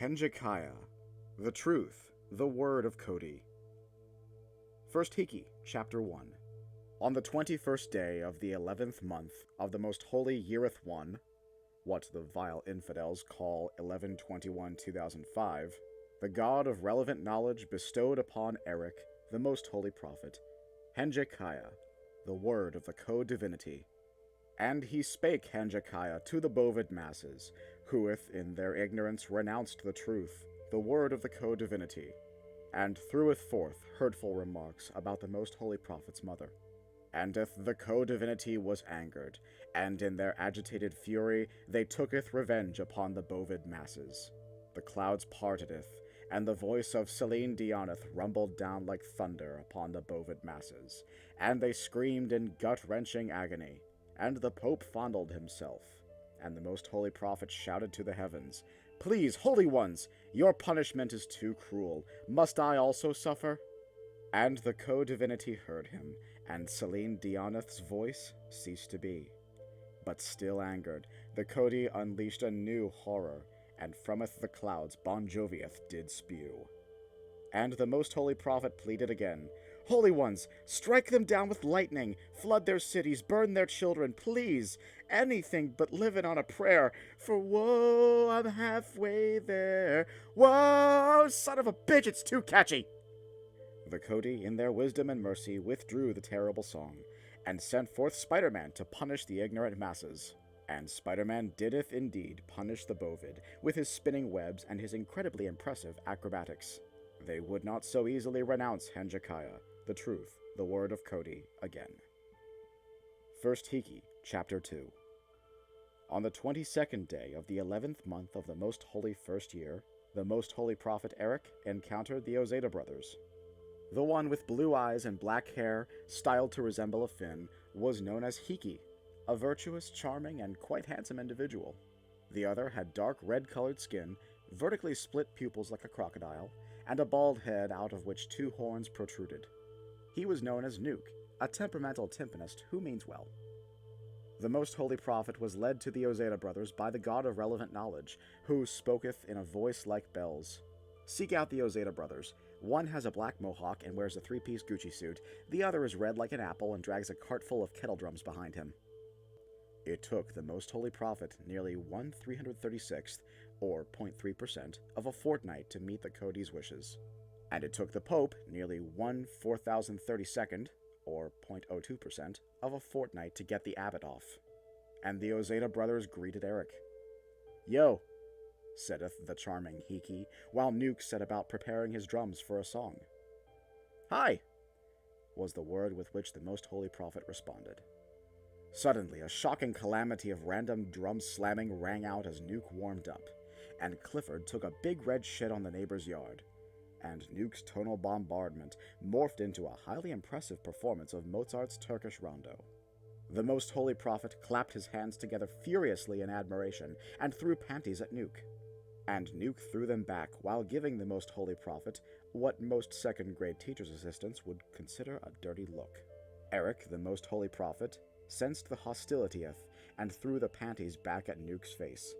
Henge Kaia, The Truth, the Word of Cody. 1 Henge, Chapter 1. On the 21st day of the 11th month of the most holy yeareth one, what the vile infidels call 11/21/2005, the God of relevant knowledge bestowed upon Eric, the most holy prophet, Henge Kaia, the word of the Co-Divinity. And he spake Henge Kaia to the bovid masses, who in their ignorance renounced the truth, the word of the Co-Divinity, and threweth forth hurtful remarks about the most holy prophet's mother. And the Co-Divinity was angered, and in their agitated fury they tooketh revenge upon the bovid masses. The clouds partedeth, and the voice of Celine Dioneth rumbled down like thunder upon the bovid masses, and they screamed in gut-wrenching agony, and the Pope fondled himself, and the most holy prophet shouted to the heavens, "Please, holy ones, your punishment is too cruel. Must I also suffer?" And the Co-Divinity heard him, and Celine Dioneth's voice ceased to be. But still angered, the Cody unleashed a new horror, and frometh the clouds Bon Jovieth did spew. And the most holy prophet pleaded again, "Holy ones, strike them down with lightning, flood their cities, burn their children, please, anything but living on a prayer, for whoa, I'm halfway there. Whoa, son of a bitch, it's too catchy!" The Cody, in their wisdom and mercy, withdrew the terrible song, and sent forth Spider-Man to punish the ignorant masses. And Spider-Man dideth indeed punish the bovid with his spinning webs and his incredibly impressive acrobatics. They would not so easily renounce Henge Kaia, the truth, the word of Cody, again. 1 Henge, Chapter 2. On the 22nd day of the 11th month of the most holy first year, the most holy prophet Eric encountered the Ozeda brothers. The one with blue eyes and black hair, styled to resemble a fin, was known as Henge, a virtuous, charming, and quite handsome individual. The other had dark red-colored skin, vertically split pupils like a crocodile, and a bald head out of which two horns protruded. He was known as Nuke, a temperamental timpanist who means well. The most holy prophet was led to the Ozeda brothers by the god of relevant knowledge, who spoketh in a voice like bells. Seek out the Ozeda brothers. One has a black mohawk and wears a three-piece Gucci suit. The other is red like an apple and drags a cart full of kettle drums behind him. It took the most holy prophet nearly 1/336th, or 0.3%, of a fortnight to meet the Cody's wishes. And it took the Pope nearly 1/4032nd, or 0.02%, of a fortnight to get the abbot off. And the Ozeda brothers greeted Eric. "Yo," saideth the charming Henge, while Nuke set about preparing his drums for a song. "Hi," was the word with which the most holy prophet responded. Suddenly, a shocking calamity of random drum slamming rang out as Nuke warmed up, and Clifford took a big red shit on the neighbor's yard, and Nuke's tonal bombardment morphed into a highly impressive performance of Mozart's Turkish Rondo. The most holy prophet clapped his hands together furiously in admiration and threw panties at Nuke. And Nuke threw them back while giving the most holy prophet what most second-grade teacher's assistants would consider a dirty look. Eric, the most holy prophet, sensed the hostilityeth and threw the panties back at Nuke's face.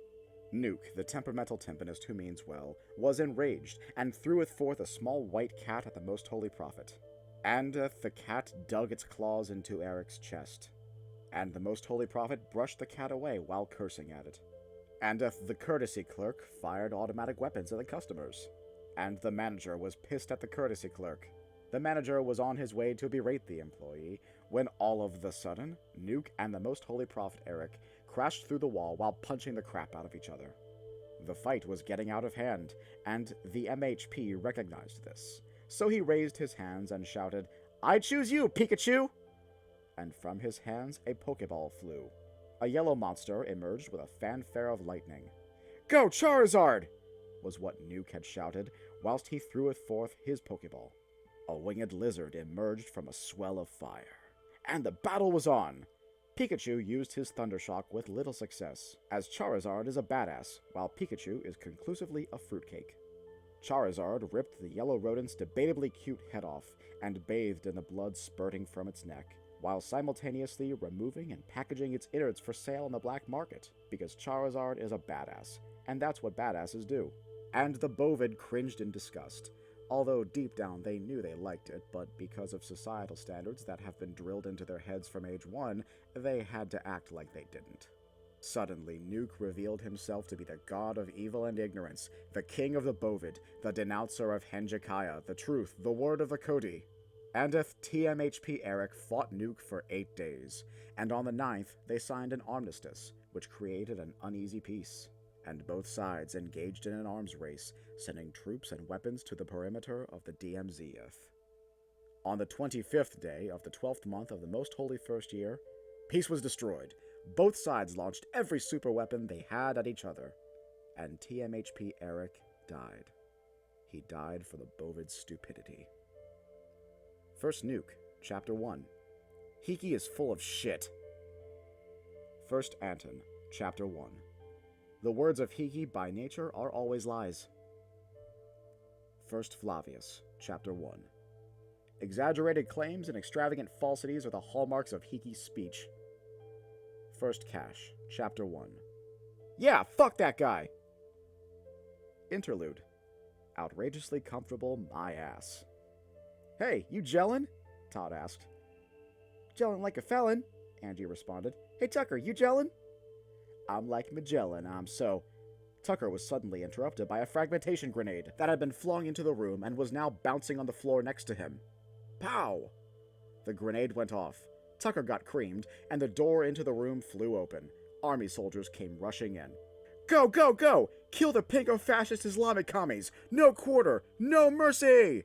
Nuke, the temperamental timpanist who means well, was enraged and threweth forth a small white cat at the most holy prophet. And the cat dug its claws into Eric's chest. And the most holy prophet brushed the cat away while cursing at it. And the courtesy clerk fired automatic weapons at the customers. And the manager was pissed at the courtesy clerk. The manager was on his way to berate the employee, when all of the sudden, Nuke and the most holy prophet Eric crashed through the wall while punching the crap out of each other. The fight was getting out of hand, and the MHP recognized this. So he raised his hands and shouted, "I choose you, Pikachu!" And from his hands a Pokeball flew. A yellow monster emerged with a fanfare of lightning. "Go, Charizard!" was what Nuke had shouted, whilst he threw forth his Pokeball. A winged lizard emerged from a swell of fire. And the battle was on! Pikachu used his Thundershock with little success, as Charizard is a badass, while Pikachu is conclusively a fruitcake. Charizard ripped the yellow rodent's debatably cute head off, and bathed in the blood spurting from its neck, while simultaneously removing and packaging its innards for sale on the black market, because Charizard is a badass, and that's what badasses do. and the bovid cringed in disgust, although deep down they knew they liked it, but because of societal standards that have been drilled into their heads from age 1, they had to act like they didn't. Suddenly, Nuke revealed himself to be the god of evil and ignorance, the king of the bovid, the denouncer of Henge Kaia, the truth, the word of the Cody. Andeth TMHP Eric fought Nuke for 8 days, and on the 9th they signed an armistice, which created an uneasy peace, and both sides engaged in an arms race, sending troops and weapons to the perimeter of the DMZF. On the 25th day of the 12th month of the Most Holy First Year, peace was destroyed. Both sides launched every superweapon they had at each other, and TMHP Eric died. He died for the bovid's stupidity. First Nuke, Chapter 1. Hiki is full of shit. First Anton, Chapter 1. The words of Hiki by nature are always lies. First Flavius, Chapter 1. Exaggerated claims and extravagant falsities are the hallmarks of Hiki's speech. First Cash, Chapter 1. Yeah, fuck that guy! Interlude. Outrageously comfortable my ass. Hey, you jellin'? Todd asked. Jellin' like a felon, Angie responded. Hey Tucker, you jellin'? I'm like Magellan, I'm so... Tucker was suddenly interrupted by a fragmentation grenade that had been flung into the room and was now bouncing on the floor next to him. Pow! The grenade went off. Tucker got creamed, and the door into the room flew open. Army soldiers came rushing in. Go, go, go! Kill the pinko-fascist Islamic commies! No quarter! No mercy!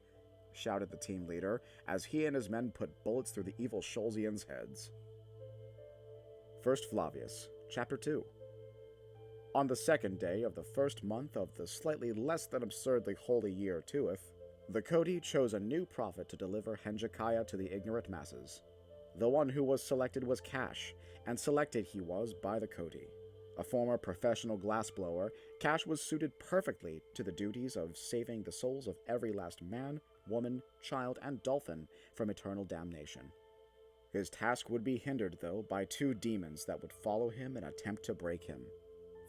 Shouted the team leader, as he and his men put bullets through the evil Scholzians' heads. First Flavius, Chapter 2. On the 2nd day of the 1st month of the slightly less than absurdly holy year Tuath, the Cody chose a new prophet to deliver Henge Kaia to the ignorant masses. The one who was selected was Cash, and selected he was by the Cody. A former professional glassblower, Cash was suited perfectly to the duties of saving the souls of every last man, woman, child, and dolphin from eternal damnation. His task would be hindered, though, by 2 demons that would follow him and attempt to break him.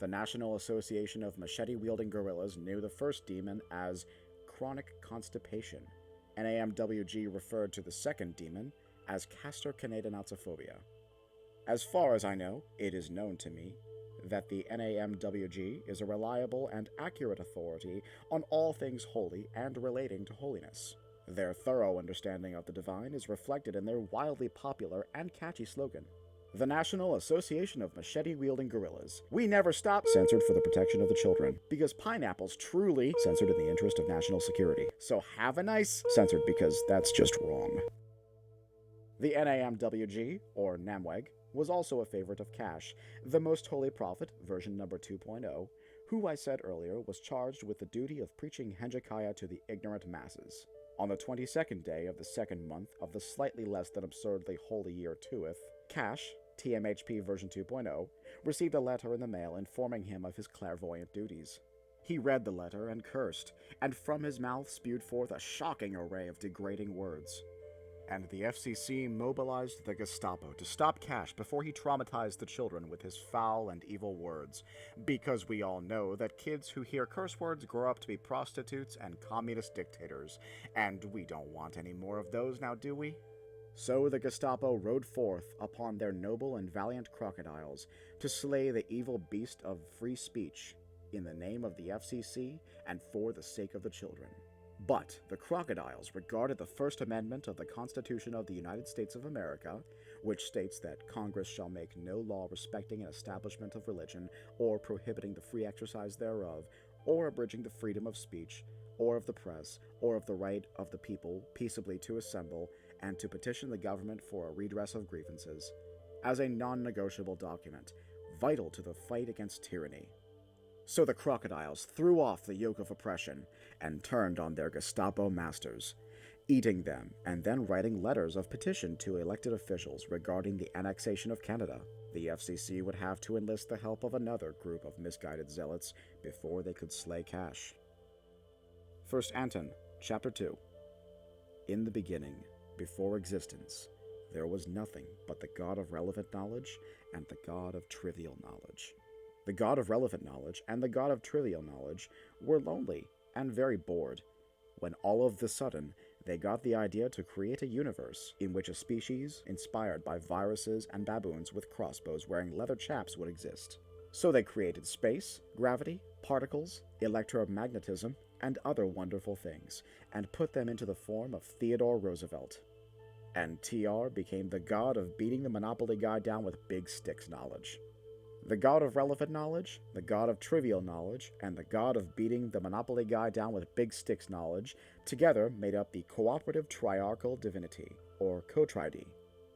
The National Association of Machete-Wielding Gorillas knew the first demon as chronic constipation. NAMWG referred to the second demon as castor canadinautophobia. As far as I know, it is known to me that the NAMWG is a reliable and accurate authority on all things holy and relating to holiness. Their thorough understanding of the divine is reflected in their wildly popular and catchy slogan, the National Association of Machete-Wielding Gorillas. We never stop, censored for the protection of the children, because pineapples truly censored in the interest of national security. So have a nice censored because that's just wrong. The NAMWG, or NAMWEG, was also a favorite of Cash, the Most Holy Prophet, version number 2.0, who I said earlier was charged with the duty of preaching Henge Kaia to the ignorant masses. On the 22nd day of the 2nd month of the slightly less than absurdly holy year Tuath, Cash, TMHP version 2.0, received a letter in the mail informing him of his clairvoyant duties. He read the letter and cursed, and from his mouth spewed forth a shocking array of degrading words. And the FCC mobilized the Gestapo to stop Cash before he traumatized the children with his foul and evil words, because we all know that kids who hear curse words grow up to be prostitutes and communist dictators, and we don't want any more of those now, do we? So the Gestapo rode forth upon their noble and valiant crocodiles to slay the evil beast of free speech in the name of the FCC and for the sake of the children. But the crocodiles regarded the First Amendment of the Constitution of the United States of America, which states that Congress shall make no law respecting an establishment of religion, or prohibiting the free exercise thereof, or abridging the freedom of speech, or of the press, or of the right of the people peaceably to assemble, and to petition the government for a redress of grievances, as a non-negotiable document, vital to the fight against tyranny. So the crocodiles threw off the yoke of oppression and turned on their Gestapo masters, eating them and then writing letters of petition to elected officials regarding the annexation of Canada. The FCC would have to enlist the help of another group of misguided zealots before they could slay Cash. First Anton, Chapter 2. In the beginning, before existence, there was nothing but the God of relevant knowledge and the God of trivial knowledge. The god of relevant knowledge and the god of trivial knowledge were lonely and very bored, when all of the sudden they got the idea to create a universe in which a species inspired by viruses and baboons with crossbows wearing leather chaps would exist. So they created space, gravity, particles, electromagnetism, and other wonderful things, and put them into the form of Theodore Roosevelt. And TR became the god of beating the Monopoly guy down with big sticks knowledge. The god of relevant knowledge, the god of trivial knowledge, and the god of beating the Monopoly guy down with big sticks knowledge together made up the cooperative triarchal divinity, or Co-Tridee.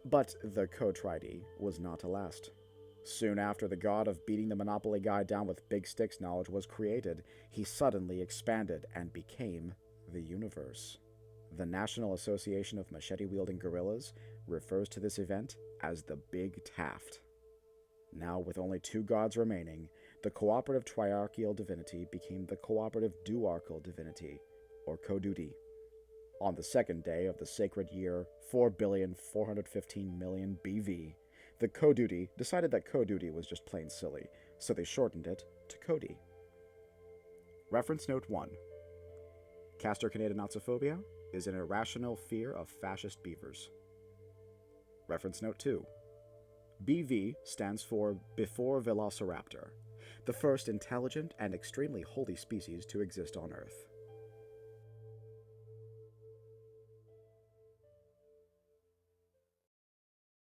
But the Co-Tridee was not to last. Soon after the god of beating the Monopoly guy down with big sticks knowledge was created, he suddenly expanded and became the universe. The National Association of Machete-Wielding Gorillas refers to this event as the Big Taft. Now, with only 2 gods remaining, the cooperative triarchal divinity became the cooperative duarchal divinity, or Co-Duty. On the second day of the sacred year 4,415,000,000 BV, the Co-Duty decided that Co-Duty was just plain silly, so they shortened it to Cody. Reference Note 1. Castor kinetinoxophobia is an irrational fear of fascist beavers. Reference Note 2. BV stands for Before Velociraptor, the first intelligent and extremely holy species to exist on Earth.